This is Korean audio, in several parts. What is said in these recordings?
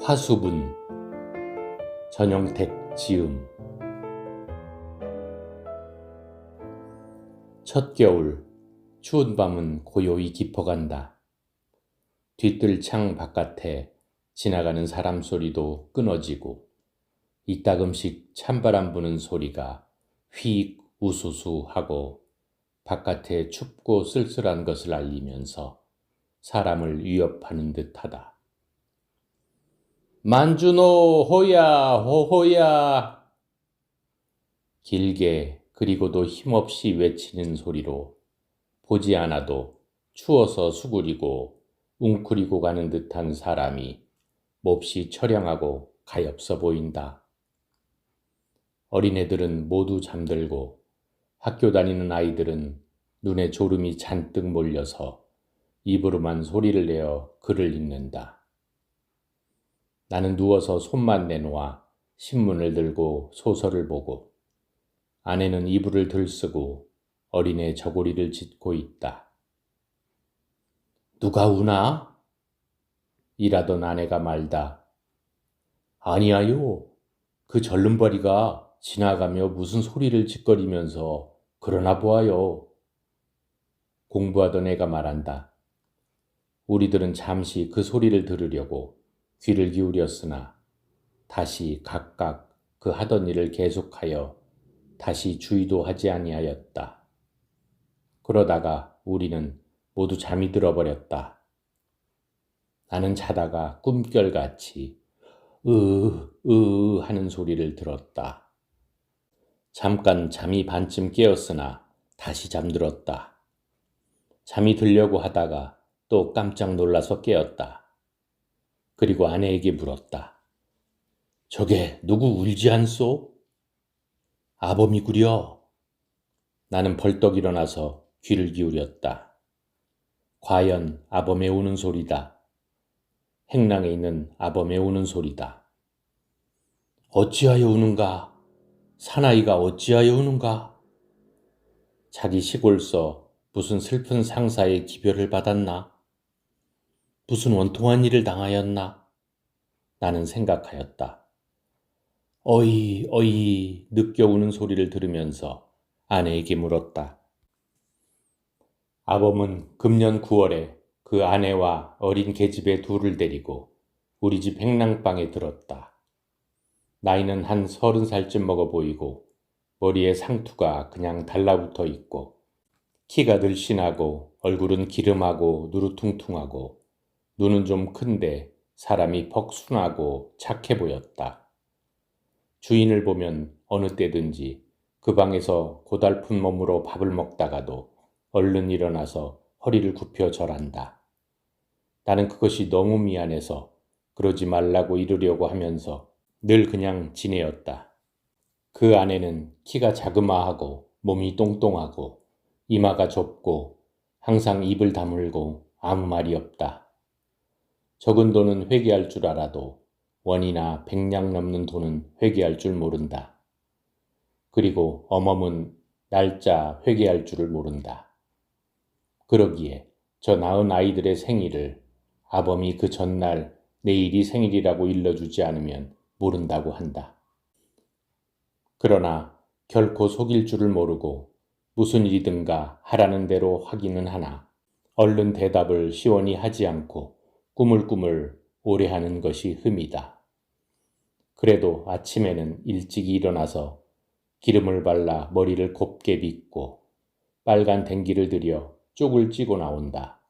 화수분 전영택 지음. 첫 겨울 추운 밤은 고요히 깊어간다. 뒤뜰 창 바깥에 지나가는 사람 소리도 끊어지고 이따금씩 찬바람 부는 소리가 휙 우수수 하고 바깥에 춥고 쓸쓸한 것을 알리면서 사람을 위협하는 듯하다. 만주노 호야 호호야. 길게 그리고도 힘없이 외치는 소리로 보지 않아도 추워서 수그리고 웅크리고 가는 듯한 사람이 몹시 처량하고 가엾어 보인다. 어린애들은 모두 잠들고 학교 다니는 아이들은 눈에 졸음이 잔뜩 몰려서 입으로만 소리를 내어 글을 읽는다. 나는 누워서 손만 내놓아 신문을 들고 소설을 보고 아내는 이불을 들쓰고 어린애 저고리를 짖고 있다. 누가 우나? 이라던 아내가 말다. 아니야요. 그 절름발이가 지나가며 무슨 소리를 짓거리면서 그러나 보아요. 공부하던 애가 말한다. 우리들은 잠시 그 소리를 들으려고 귀를 기울였으나 다시 각각 그 하던 일을 계속하여 다시 주의도 하지 아니하였다. 그러다가 우리는 모두 잠이 들어버렸다. 나는 자다가 꿈결같이 하는 소리를 들었다. 잠깐 잠이 반쯤 깨었으나 다시 잠들었다. 잠이 들려고 하다가 또 깜짝 놀라서 깨었다. 그리고 아내에게 물었다. 저게 누구 울지 않소? 아범이구려. 나는 벌떡 일어나서 귀를 기울였다. 과연 아범의 우는 소리다. 행랑에 있는 아범의 우는 소리다. 어찌하여 우는가? 사나이가 어찌하여 우는가? 자기 시골서 무슨 슬픈 상사의 기별을 받았나? 무슨 원통한 일을 당하였나? 나는 생각하였다. 어이 어이 느껴 우는 소리를 들으면서 아내에게 물었다. 아범은 금년 9월에 그 아내와 어린 계집애 둘을 데리고 우리 집 행랑방에 들었다. 나이는 한 30살쯤 먹어 보이고 머리에 상투가 그냥 달라붙어 있고 키가 늘씬하고 얼굴은 기름하고 누루퉁퉁하고 눈은 좀 큰데 사람이 퍽 순하고 착해 보였다. 주인을 보면 어느 때든지 그 방에서 고달픈 몸으로 밥을 먹다가도 얼른 일어나서 허리를 굽혀 절한다. 나는 그것이 너무 미안해서 그러지 말라고 이르려고 하면서 늘 그냥 지내었다. 그 아내는 키가 자그마하고 몸이 똥똥하고 이마가 좁고 항상 입을 다물고 아무 말이 없다. 적은 돈은 회개할 줄 알아도 원이나 100냥 넘는 돈은 회개할 줄 모른다. 그리고 어멈은 날짜 회개할 줄을 모른다. 그러기에 저 낳은 아이들의 생일을 아범이 그 전날 내일이 생일이라고 일러주지 않으면 모른다고 한다. 그러나 결코 속일 줄을 모르고 무슨 일이든가 하라는 대로 하기는 하나 얼른 대답을 시원히 하지 않고 꾸물꾸물 오래 하는 것이 흠이다. 그래도 아침에는 일찍 일어나서 기름을 발라 머리를 곱게 빗고 빨간 댕기를 들여 쪽을 찌고 나온다.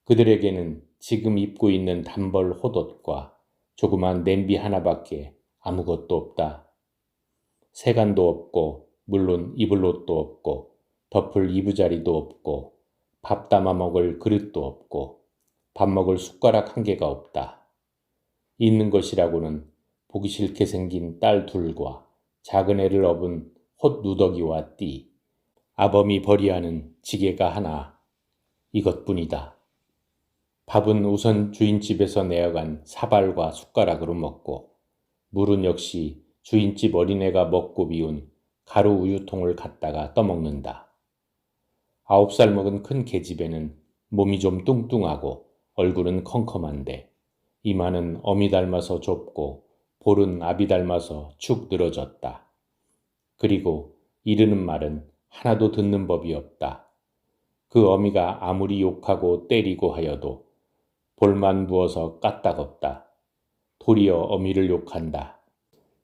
그들에게는 지금 입고 있는 단벌 호옷과 조그만 냄비 하나밖에 아무것도 없다. 세간도 없고 물론 입을 옷도 없고 덮을 이부자리도 없고 밥 담아 먹을 그릇도 없고 밥 먹을 숟가락 한 개가 없다. 있는 것이라고는 보기 싫게 생긴 딸 둘과 작은 애를 업은 홑 누더기와 띠, 아범이 벌이하는 지게가 하나, 이것뿐이다. 밥은 우선 주인집에서 내어간 사발과 숟가락으로 먹고 물은 역시 주인집 어린애가 먹고 비운 가루 우유통을 갖다가 떠먹는다. 9살 먹은 큰 계집애는 몸이 좀 뚱뚱하고 얼굴은 컴컴한데 이마는 어미 닮아서 좁고 볼은 아비 닮아서 축 늘어졌다. 그리고 이르는 말은 하나도 듣는 법이 없다. 그 어미가 아무리 욕하고 때리고 하여도 볼만 부어서 까딱없다. 도리어 어미를 욕한다.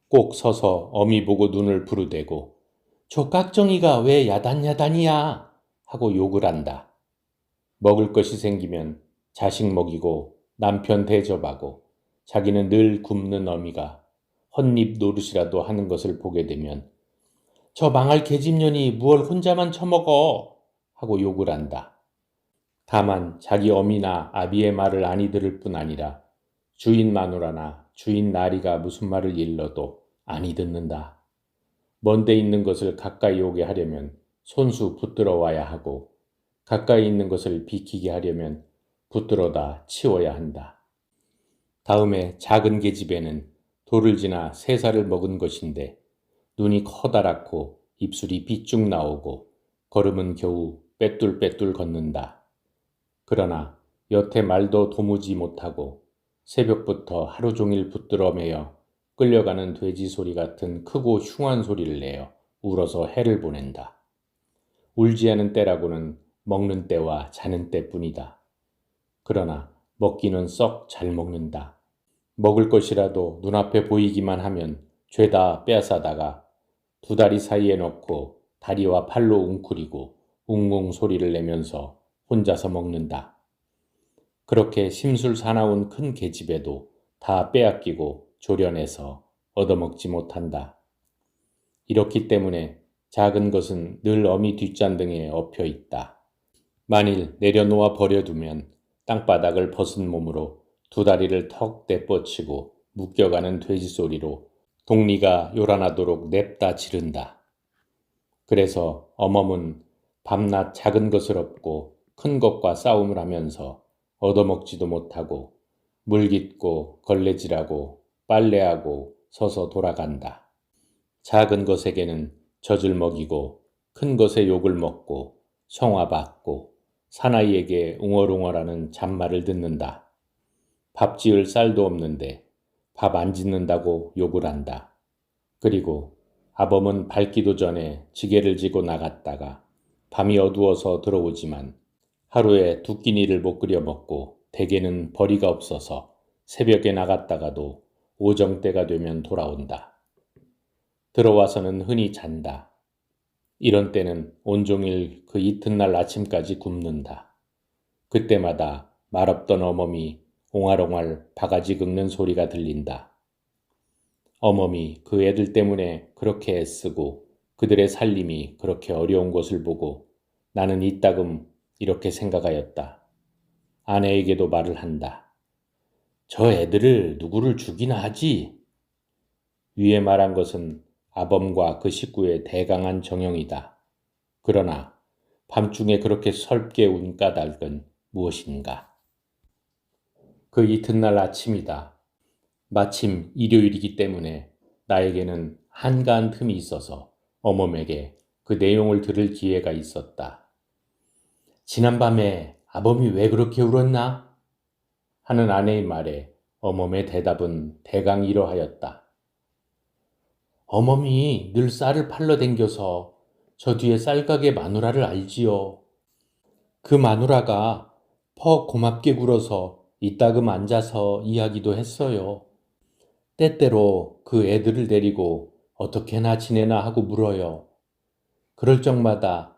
꼭 서서 어미 보고 눈을 부르대고 저 깍정이가 왜 야단야단이야 하고 욕을 한다. 먹을 것이 생기면 자식 먹이고 남편 대접하고 자기는 늘 굶는 어미가 헛입 노릇이라도 하는 것을 보게 되면 저 망할 계집년이 무얼 혼자만 처먹어 하고 욕을 한다. 다만 자기 어미나 아비의 말을 아니 들을 뿐 아니라 주인 마누라나 주인 나리가 무슨 말을 일러도 아니 듣는다. 먼데 있는 것을 가까이 오게 하려면 손수 붙들어 와야 하고 가까이 있는 것을 비키게 하려면 붙들어다 치워야 한다. 다음에 작은 계집애는 돌을 지나 3살을 먹은 것인데 눈이 커다랗고 입술이 비쭉 나오고 걸음은 겨우 빼뚤빼뚤 걷는다. 그러나 여태 말도 도무지 못하고 새벽부터 하루 종일 붙들어 매여 끌려가는 돼지 소리 같은 크고 흉한 소리를 내어 울어서 해를 보낸다. 울지 않은 때라고는 먹는 때와 자는 때뿐이다. 그러나 먹기는 썩 잘 먹는다. 먹을 것이라도 눈앞에 보이기만 하면 죄다 빼앗아다가 2다리 사이에 넣고 다리와 팔로 웅크리고 웅웅 소리를 내면서 혼자서 먹는다. 그렇게 심술 사나운 큰 계집애도 다 빼앗기고 조련해서 얻어먹지 못한다. 이렇기 때문에 작은 것은 늘 어미 뒷잔등에 엎여 있다. 만일 내려놓아 버려두면 땅바닥을 벗은 몸으로 2다리를 턱 내뻗치고 묶여가는 돼지 소리로 동리가 요란하도록 냅다 지른다. 그래서 어멈은 밤낮 작은 것을 얻고 큰 것과 싸움을 하면서 얻어먹지도 못하고 물깃고 걸레질하고 빨래하고 서서 돌아간다. 작은 것에게는 젖을 먹이고 큰 것의 욕을 먹고 성화받고 사나이에게 웅얼웅얼하는 잔말을 듣는다. 밥 지을 쌀도 없는데 밥 안 짓는다고 욕을 한다. 그리고 아범은 밝기도 전에 지게를 지고 나갔다가 밤이 어두워서 들어오지만 하루에 2끼니를 못 끓여 먹고 대개는 벌이가 없어서 새벽에 나갔다가도 오정때가 되면 돌아온다. 들어와서는 흔히 잔다. 이런 때는 온종일 그 이튿날 아침까지 굶는다. 그때마다 말없던 어멈이 옹알옹알 바가지 긁는 소리가 들린다. 어멈이 그 애들 때문에 그렇게 애쓰고 그들의 살림이 그렇게 어려운 것을 보고 나는 이따금 이렇게 생각하였다. 아내에게도 말을 한다. 저 애들을 누구를 죽이나 하지? 위에 말한 것은 아범과 그 식구의 대강한 정형이다. 그러나 밤중에 그렇게 설게 운 까닭은 무엇인가? 그 이튿날 아침이다. 마침 일요일이기 때문에 나에게는 한가한 틈이 있어서 어멈에게 그 내용을 들을 기회가 있었다. 지난밤에 아범이 왜 그렇게 울었나? 하는 아내의 말에 어멈의 대답은 대강 이러하였다. 어멈이 늘 쌀을 팔러 댕겨서 저 뒤에 쌀가게 마누라를 알지요. 그 마누라가 퍼 고맙게 굴어서 이따금 앉아서 이야기도 했어요. 때때로 그 애들을 데리고 어떻게나 지내나 하고 물어요. 그럴 적마다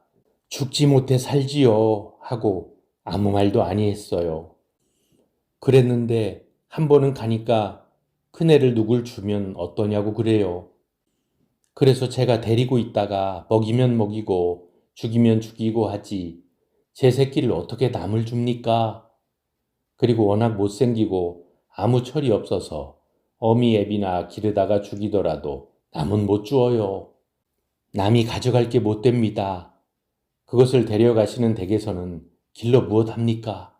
죽지 못해 살지요 하고 아무 말도 아니했어요. 그랬는데 한 번은 가니까 큰애를 누굴 주면 어떠냐고 그래요. 그래서 제가 데리고 있다가 먹이면 먹이고 죽이면 죽이고 하지 제 새끼를 어떻게 남을 줍니까? 그리고 워낙 못생기고 아무 철이 없어서 어미 애비나 기르다가 죽이더라도 남은 못 주어요. 남이 가져갈 게 못 됩니다. 그것을 데려가시는 댁에서는 길러 무엇합니까?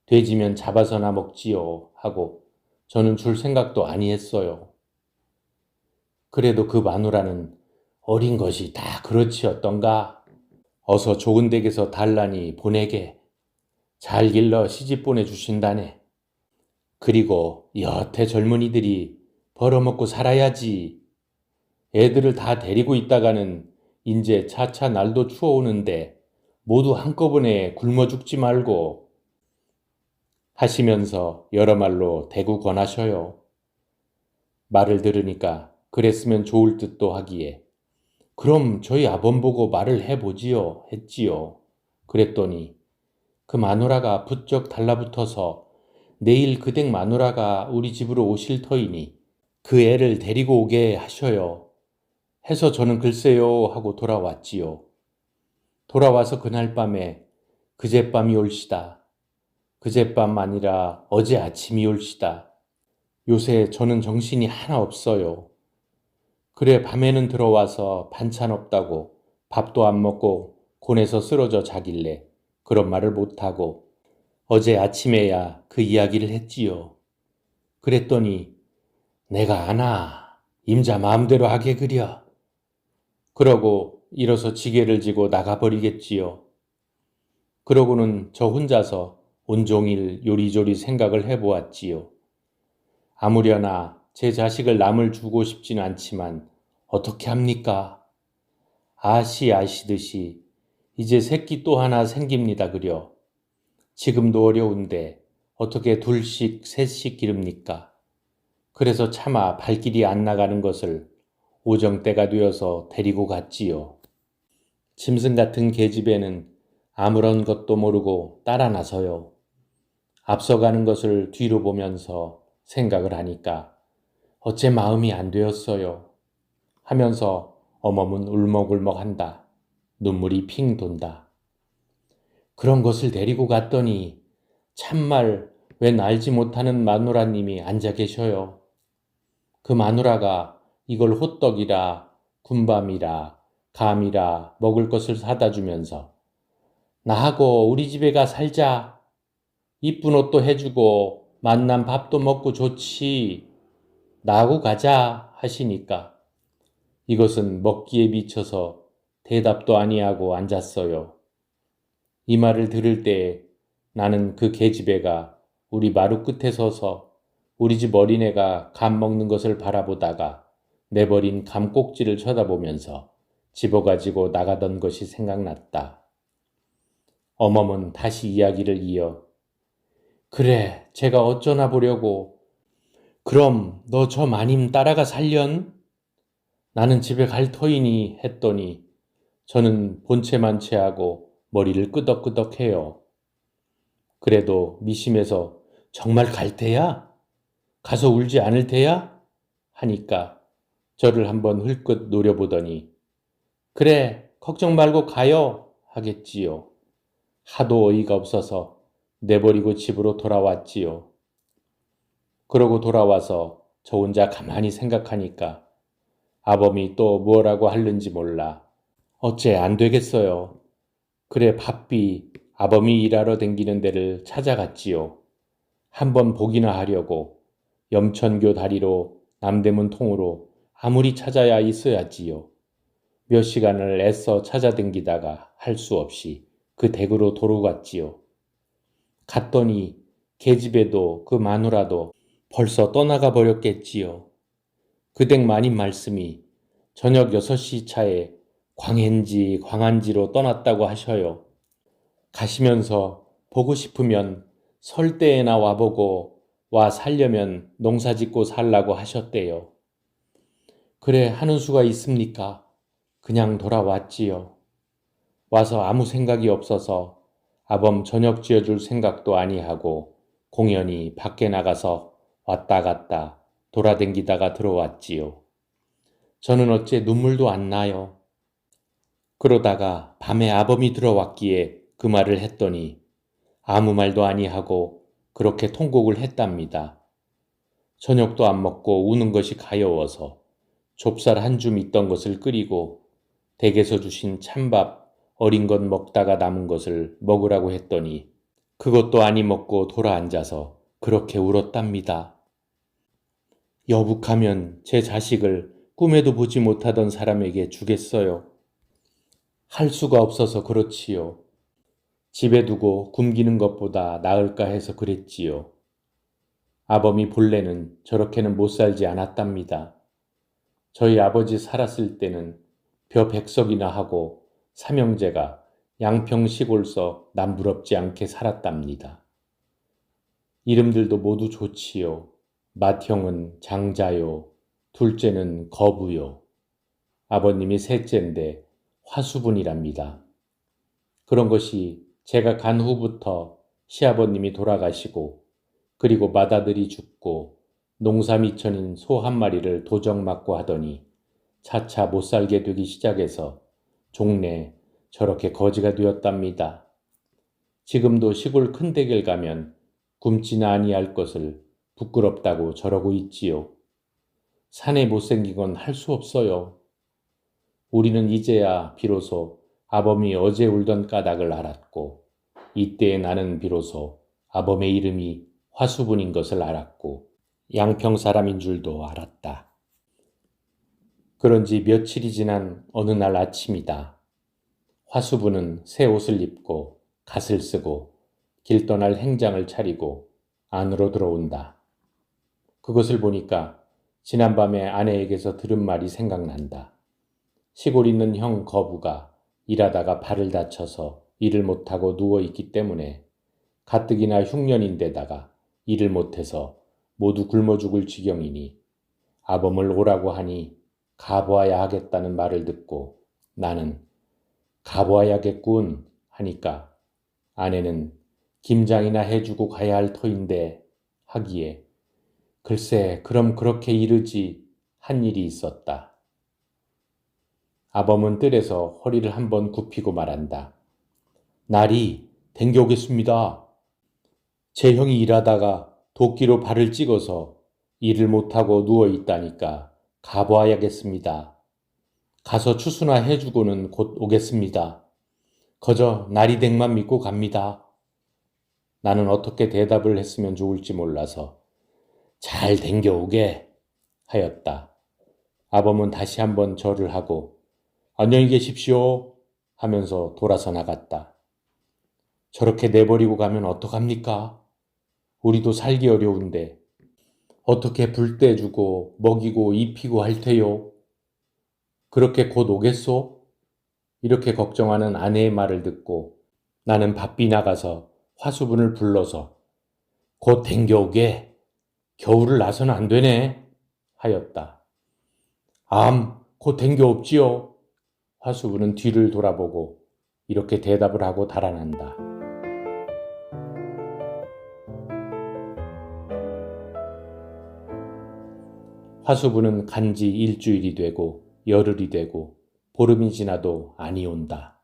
돼지면 잡아서나 먹지요 하고 저는 줄 생각도 아니했어요. 그래도 그 마누라는 어린 것이 다 그렇지였던가? 어서 좋은 댁에서 달라니 보내게. 잘 길러 시집 보내주신다네. 그리고 여태 젊은이들이 벌어먹고 살아야지. 애들을 다 데리고 있다가는 이제 차차 날도 추워오는데 모두 한꺼번에 굶어 죽지 말고 하시면서 여러 말로 대구 권하셔요. 말을 들으니까 그랬으면 좋을 듯도 하기에 그럼 저희 아범 보고 말을 해보지요 했지요. 그랬더니 그 마누라가 부쩍 달라붙어서 내일 그댁 마누라가 우리 집으로 오실 터이니 그 애를 데리고 오게 하셔요. 해서 저는 글쎄요 하고 돌아왔지요. 돌아와서 그날 밤에 그젯밤이 올시다. 그젯밤 아니라 어제 아침이 올시다. 요새 저는 정신이 하나 없어요. 그래 밤에는 들어와서 반찬 없다고 밥도 안 먹고 곤에서 쓰러져 자길래 그런 말을 못하고 어제 아침에야 그 이야기를 했지요. 그랬더니 내가 아나 임자 마음대로 하게 그려. 그러고 일어서 지게를 지고 나가버리겠지요. 그러고는 저 혼자서 온종일 요리조리 생각을 해보았지요. 아무려나 제 자식을 남을 주고 싶진 않지만 어떻게 합니까? 아시듯이 이제 새끼 또 하나 생깁니다 그려. 지금도 어려운데 어떻게 둘씩 셋씩 기릅니까? 그래서 차마 발길이 안 나가는 것을 오정 때가 되어서 데리고 갔지요. 짐승 같은 계집애는 아무런 것도 모르고 따라 나서요. 앞서가는 것을 뒤로 보면서 생각을 하니까 어째 마음이 안 되었어요. 하면서 어멈은 울먹울먹한다. 눈물이 핑 돈다. 그런 것을 데리고 갔더니 참말 웬 알지 못하는 마누라님이 앉아 계셔요. 그 마누라가 이걸 호떡이라 군밤이라 감이라 먹을 것을 사다 주면서 나하고 우리 집에 가 살자. 이쁜 옷도 해주고 맛난 밥도 먹고 좋지. 나하고 가자 하시니까 이것은 먹기에 미쳐서 대답도 아니하고 앉았어요. 이 말을 들을 때 나는 그 계집애가 우리 마루 끝에 서서 우리 집 어린애가 감 먹는 것을 바라보다가 내버린 감 꼭지를 쳐다보면서 집어가지고 나가던 것이 생각났다. 어멈은 다시 이야기를 이어 그래 제가 어쩌나 보려고 그럼 너 저 마님 따라가 살련? 나는 집에 갈 터이니 했더니 저는 본체만체하고 머리를 끄덕끄덕해요. 그래도 미심해서 정말 갈 테야? 가서 울지 않을 테야? 하니까 저를 한번 흘끗 노려보더니 그래 걱정 말고 가요 하겠지요. 하도 어이가 없어서 내버리고 집으로 돌아왔지요. 그러고 돌아와서 저 혼자 가만히 생각하니까 아범이 또 뭐라고 하는지 몰라. 어째 안 되겠어요. 그래 바삐 아범이 일하러 댕기는 데를 찾아갔지요. 한번 보기나 하려고 염천교 다리로 남대문 통으로 아무리 찾아야 있어야지요. 몇 시간을 애써 찾아댕기다가 할 수 없이 그 댁으로 도로 갔지요. 갔더니 계집애도 그 마누라도 벌써 떠나가 버렸겠지요. 그 댁 마님 말씀이 저녁 6시 차에 광해인지 광안지로 떠났다고 하셔요. 가시면서 보고 싶으면 설 때에나 와보고 와 살려면 농사 짓고 살라고 하셨대요. 그래 하는 수가 있습니까? 그냥 돌아왔지요. 와서 아무 생각이 없어서 아범 저녁 지어줄 생각도 아니하고 공연히 밖에 나가서 왔다 갔다 돌아댕기다가 들어왔지요. 저는 어째 눈물도 안 나요. 그러다가 밤에 아범이 들어왔기에 그 말을 했더니 아무 말도 아니하고 그렇게 통곡을 했답니다. 저녁도 안 먹고 우는 것이 가여워서 좁쌀 한 줌 있던 것을 끓이고 댁에서 주신 찬밥 어린 것 먹다가 남은 것을 먹으라고 했더니 그것도 아니 먹고 돌아앉아서 그렇게 울었답니다. 여북하면 제 자식을 꿈에도 보지 못하던 사람에게 주겠어요. 할 수가 없어서 그렇지요. 집에 두고 굶기는 것보다 나을까 해서 그랬지요. 아범이 본래는 저렇게는 못 살지 않았답니다. 저희 아버지 살았을 때는 벼 100석이나 하고 삼형제가 양평 시골서 남부럽지 않게 살았답니다. 이름들도 모두 좋지요. 맏형은 장자요. 둘째는 거부요. 아버님이 셋째인데 화수분이랍니다. 그런 것이 제가 간 후부터 시아버님이 돌아가시고 그리고 맏아들이 죽고 농사 미천인 소 한 마리를 도적 맞고 하더니 차차 못 살게 되기 시작해서 종래 저렇게 거지가 되었답니다. 지금도 시골 큰 댁을 가면 굶지나 아니할 것을 부끄럽다고 저러고 있지요. 산에 못생긴 건 할 수 없어요. 우리는 이제야 비로소 아범이 어제 울던 까닭을 알았고 이때에 나는 비로소 아범의 이름이 화수분인 것을 알았고 양평 사람인 줄도 알았다. 그런지 며칠이 지난 어느 날 아침이다. 화수분은 새 옷을 입고 갓을 쓰고 길 떠날 행장을 차리고 안으로 들어온다. 그것을 보니까 지난밤에 아내에게서 들은 말이 생각난다. 시골 있는 형 거부가 일하다가 발을 다쳐서 일을 못하고 누워있기 때문에 가뜩이나 흉년인데다가 일을 못해서 모두 굶어 죽을 지경이니 아범을 오라고 하니 가보아야 하겠다는 말을 듣고 나는 가보아야겠군 하니까 아내는 김장이나 해주고 가야 할 터인데 하기에 글쎄 그럼 그렇게 이르지 한 일이 있었다. 아범은 뜰에서 허리를 한번 굽히고 말한다. 날이 댕겨오겠습니다. 제 형이 일하다가 도끼로 발을 찍어서 일을 못하고 누워있다니까 가보아야겠습니다. 가서 추수나 해주고는 곧 오겠습니다. 거저 날이 댕만 믿고 갑니다. 나는 어떻게 대답을 했으면 좋을지 몰라서 잘 댕겨오게 하였다. 아범은 다시 한번 절을 하고 안녕히 계십시오 하면서 돌아서 나갔다. 저렇게 내버리고 가면 어떡합니까? 우리도 살기 어려운데 어떻게 불 떼주고 먹이고 입히고 할 테요? 그렇게 곧 오겠소? 이렇게 걱정하는 아내의 말을 듣고 나는 바삐 나가서 화수분을 불러서 곧 댕겨오게 겨울을 나서는 안 되네 하였다. 곧 댕겨옵지요. 화수분은 뒤를 돌아보고 이렇게 대답을 하고 달아난다. 화수분은 간지 일주일이 되고 열흘이 되고 보름이 지나도 아니 온다.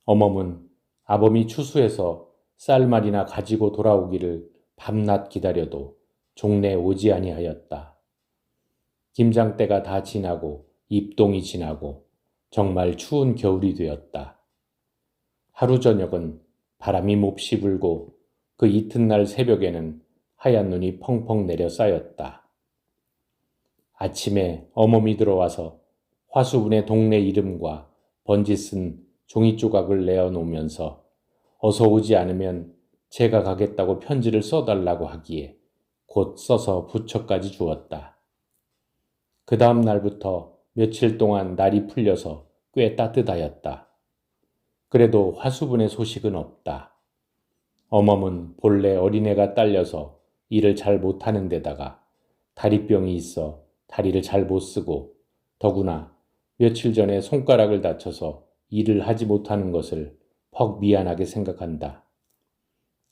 어멈은 아범이 추수해서 쌀말이나 가지고 돌아오기를 밤낮 기다려도 종래 오지 아니하였다. 김장 때가 다 지나고 입동이 지나고 정말 추운 겨울이 되었다. 하루 저녁은 바람이 몹시 불고 그 이튿날 새벽에는 하얀 눈이 펑펑 내려 쌓였다. 아침에 어멈이 들어와서 화수분의 동네 이름과 번지 쓴 종이 조각을 내어놓으면서 어서 오지 않으면 제가 가겠다고 편지를 써달라고 하기에 곧 써서 부처까지 주었다. 그 다음 날부터 며칠 동안 날이 풀려서 꽤 따뜻하였다. 그래도 화수분의 소식은 없다. 어멈은 본래 어린애가 딸려서 일을 잘 못하는 데다가 다리병이 있어 다리를 잘 못 쓰고 더구나 며칠 전에 손가락을 다쳐서 일을 하지 못하는 것을 퍽 미안하게 생각한다.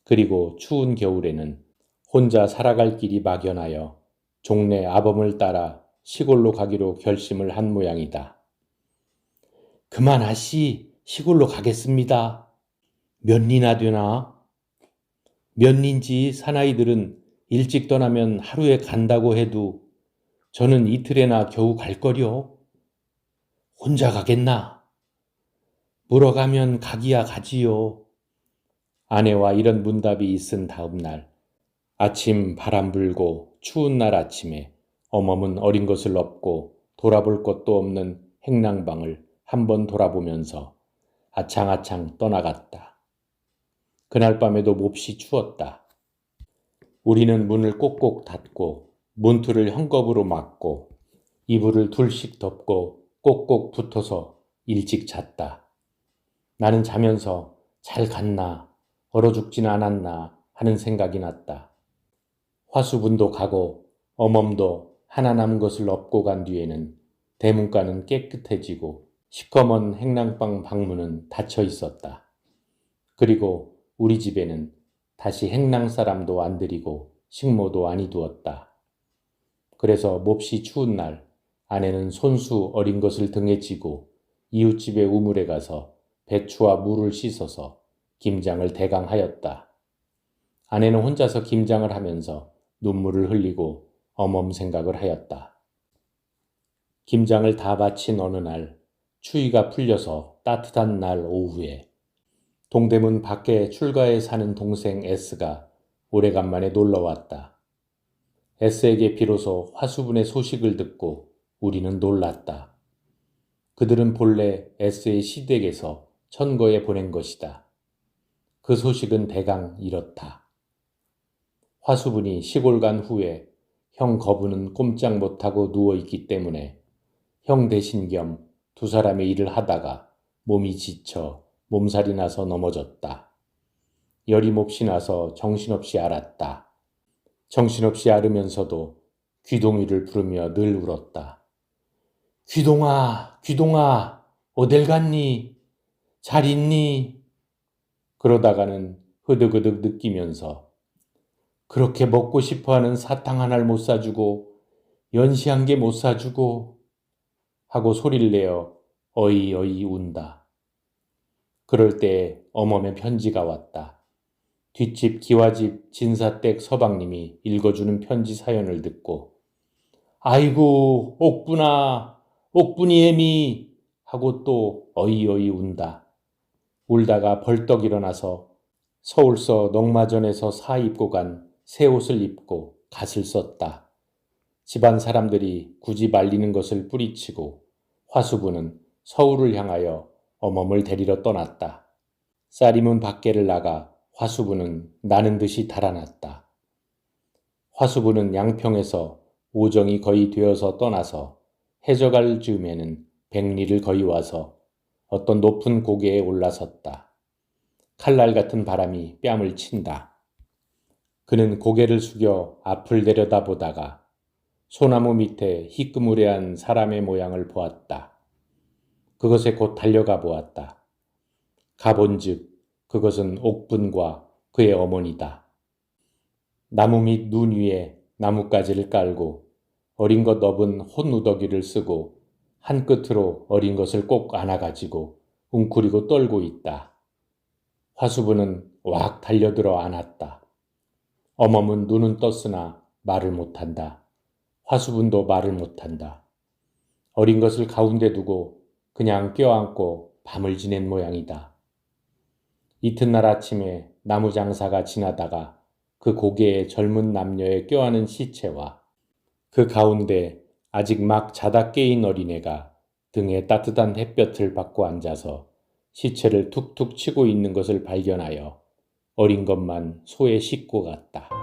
그리고 추운 겨울에는 혼자 살아갈 길이 막연하여 종래 아범을 따라 시골로 가기로 결심을 한 모양이다. 그만하시, 시골로 가겠습니다. 몇 리나 되나? 몇 리인지 사나이들은 일찍 떠나면 하루에 간다고 해도 저는 이틀에나 겨우 갈 거려. 혼자 가겠나? 물어가면 가기야 가지요. 아내와 이런 문답이 있은 다음 날 아침 바람 불고 추운 날 아침에 어멈은 어린 것을 업고 돌아볼 것도 없는 행랑방을 한번 돌아보면서 아창아창 떠나갔다. 그날 밤에도 몹시 추웠다. 우리는 문을 꼭꼭 닫고 문틀을 헝겊으로 막고 이불을 둘씩 덮고 꼭꼭 붙어서 일찍 잤다. 나는 자면서 잘 갔나, 얼어 죽진 않았나 하는 생각이 났다. 화수분도 가고 어멈도 하나 남은 것을 업고 간 뒤에는 대문가는 깨끗해지고 시커먼 행랑방 방문은 닫혀 있었다. 그리고 우리 집에는 다시 행랑 사람도 안 들이고 식모도 안 이두었다. 그래서 몹시 추운 날 아내는 손수 어린 것을 등에 지고 이웃집의 우물에 가서 배추와 물을 씻어서 김장을 대강하였다. 아내는 혼자서 김장을 하면서 눈물을 흘리고 어멈 생각을 하였다. 김장을 다 마친 어느 날 추위가 풀려서 따뜻한 날 오후에 동대문 밖에 출가에 사는 동생 S가 오래간만에 놀러왔다. S에게 비로소 화수분의 소식을 듣고 우리는 놀랐다. 그들은 본래 S의 시댁에서 천거에 보낸 것이다. 그 소식은 대강 이렇다. 화수분이 시골 간 후에 형 거부는 꼼짝 못하고 누워있기 때문에 형 대신 겸 두 사람의 일을 하다가 몸이 지쳐 몸살이 나서 넘어졌다. 열이 몹시 나서 정신없이 앓았다. 정신없이 앓으면서도 귀동이를 부르며 늘 울었다. 귀동아, 귀동아, 어딜 갔니? 잘 있니? 그러다가는 흐득흐득 느끼면서 그렇게 먹고 싶어하는 사탕 하나를 못 사주고 연시한 게 못 사주고 하고 소리를 내어 어이어이 운다. 그럴 때 어멈의 편지가 왔다. 뒷집 기와집 진사댁 서방님이 읽어주는 편지 사연을 듣고 아이고 옥분아 옥분이 애미 하고 또 어이어이 운다. 울다가 벌떡 일어나서 서울서 넉마전에서 사 입고 간 새 옷을 입고 갓을 썼다. 집안 사람들이 굳이 말리는 것을 뿌리치고 화수부는 서울을 향하여 어멈을 데리러 떠났다. 쌀이문 밖에를 나가 화수부는 나는 듯이 달아났다. 화수부는 양평에서 오정이 거의 되어서 떠나서 해져갈 즈음에는 백리를 거의 와서 어떤 높은 고개에 올라섰다. 칼날 같은 바람이 뺨을 친다. 그는 고개를 숙여 앞을 내려다보다가 소나무 밑에 희끄무레한 사람의 모양을 보았다. 그것에 곧 달려가 보았다. 가본즉 그것은 옥분과 그의 어머니다. 나무 밑 눈 위에 나뭇가지를 깔고 어린 것 업은 혼우더기를 쓰고 한 끝으로 어린 것을 꼭 안아가지고 웅크리고 떨고 있다. 화수부는 왁 달려들어 안았다. 어멈은 눈은 떴으나 말을 못한다. 화수분도 말을 못한다. 어린 것을 가운데 두고 그냥 껴안고 밤을 지낸 모양이다. 이튿날 아침에 나무 장사가 지나다가 그 고개에 젊은 남녀의 껴안은 시체와 그 가운데 아직 막 자다 깨인 어린애가 등에 따뜻한 햇볕을 받고 앉아서 시체를 툭툭 치고 있는 것을 발견하여 어린 것만 소의 식구 같다.